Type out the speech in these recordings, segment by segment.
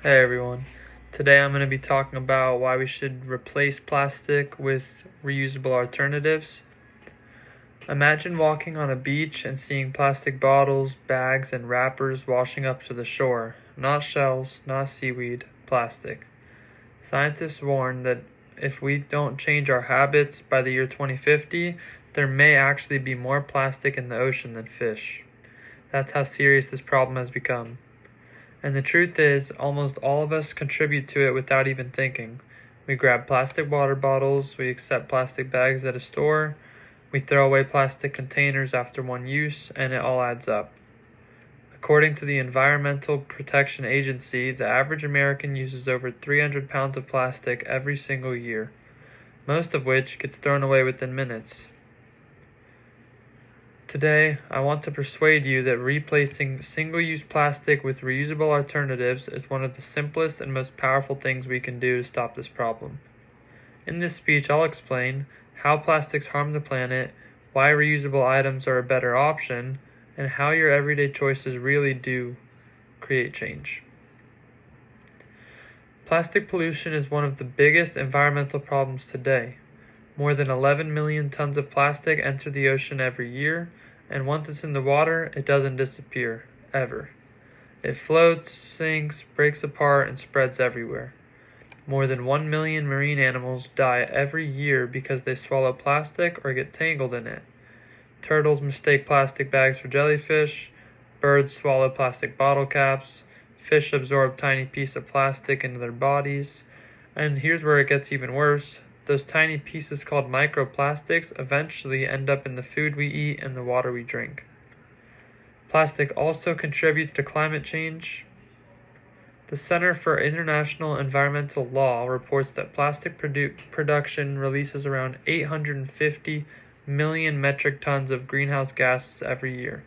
Hey everyone, today I'm going to be talking about why we should replace plastic with reusable alternatives. Imagine walking on a beach and seeing plastic bottles, bags, and wrappers washing up to the shore. Not shells, not seaweed, plastic. Scientists warn that if we don't change our habits by the year 2050, there may actually be more plastic in the ocean than fish. That's how serious this problem has become. And the truth is, almost all of us contribute to it without even thinking. We grab plastic water bottles, we accept plastic bags at a store, we throw away plastic containers after one use, and it all adds up. According to the Environmental Protection Agency, the average American uses over 300 pounds of plastic every single year, most of which gets thrown away within minutes. Today, I want to persuade you that replacing single-use plastic with reusable alternatives is one of the simplest and most powerful things we can do to stop this problem. In this speech, I'll explain how plastics harm the planet, why reusable items are a better option, and how your everyday choices really do create change. Plastic pollution is one of the biggest environmental problems today. More than 11 million tons of plastic enter the ocean every year, and once it's in the water, it doesn't disappear, ever. It floats, sinks, breaks apart, and spreads everywhere. More than 1 million marine animals die every year because they swallow plastic or get tangled in it. Turtles mistake plastic bags for jellyfish, birds swallow plastic bottle caps, fish absorb tiny pieces of plastic into their bodies, and here's where it gets even worse. Those tiny pieces called microplastics eventually end up in the food we eat and the water we drink. Plastic also contributes to climate change. The Center for International Environmental Law reports that plastic production releases around 850 million metric tons of greenhouse gases every year.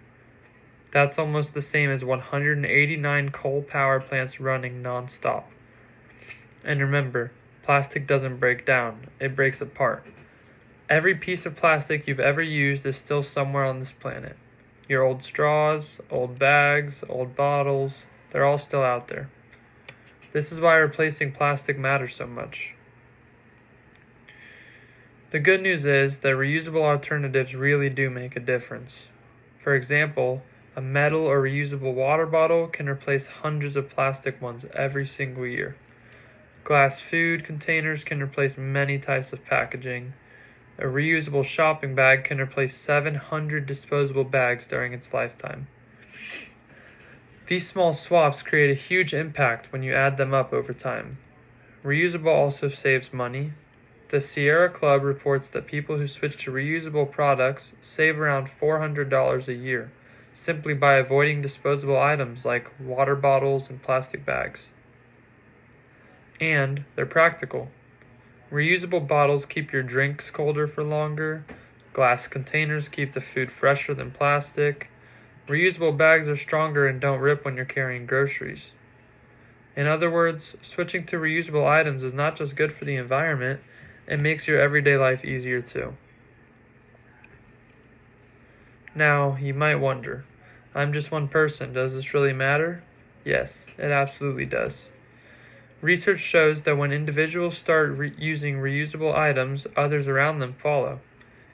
That's almost the same as 189 coal power plants running non-stop. And remember, plastic doesn't break down, it breaks apart. Every piece of plastic you've ever used is still somewhere on this planet. Your old straws, old bags, old bottles, they're all still out there. This is why replacing plastic matters so much. The good news is that reusable alternatives really do make a difference. For example, a metal or reusable water bottle can replace hundreds of plastic ones every single year. Glass food containers can replace many types of packaging. A reusable shopping bag can replace 700 disposable bags during its lifetime. These small swaps create a huge impact when you add them up over time. Reusable also saves money. The Sierra Club reports that people who switch to reusable products save around $400 a year, simply by avoiding disposable items like water bottles and plastic bags. And they're practical. Reusable bottles keep your drinks colder for longer. Glass containers keep the food fresher than plastic. Reusable bags are stronger and don't rip when you're carrying groceries. In other words, switching to reusable items is not just good for the environment, it makes your everyday life easier too. Now, you might wonder, I'm just one person, does this really matter? Yes, it absolutely does. Research shows that when individuals start using reusable items, others around them follow.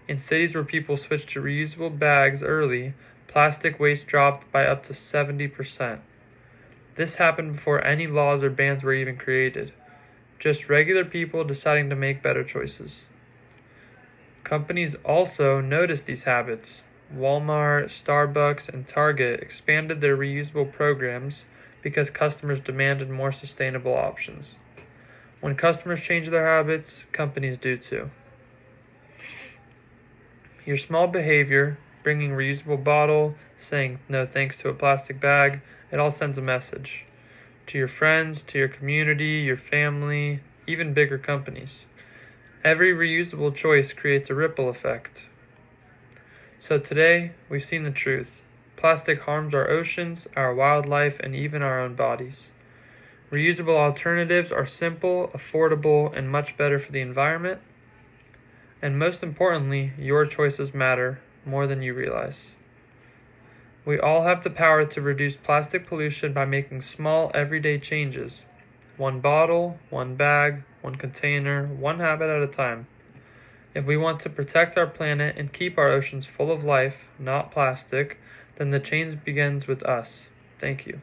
In cities where people switched to reusable bags early, plastic waste dropped by up to 70%. This happened before any laws or bans were even created. Just regular people deciding to make better choices. Companies also noticed these habits. Walmart, Starbucks, and Target expanded their reusable programs because customers demanded more sustainable options. When customers change their habits, companies do too. Your small behavior, bringing a reusable bottle, saying no thanks to a plastic bag, it all sends a message. To your friends, to your community, your family, even bigger companies. Every reusable choice creates a ripple effect. So today, we've seen the truth. Plastic harms our oceans, our wildlife, and even our own bodies. Reusable alternatives are simple, affordable, and much better for the environment. And most importantly, your choices matter more than you realize. We all have the power to reduce plastic pollution by making small, everyday changes. One bottle, one bag, one container, one habit at a time. If we want to protect our planet and keep our oceans full of life, not plastic, then the change begins with us. Thank you.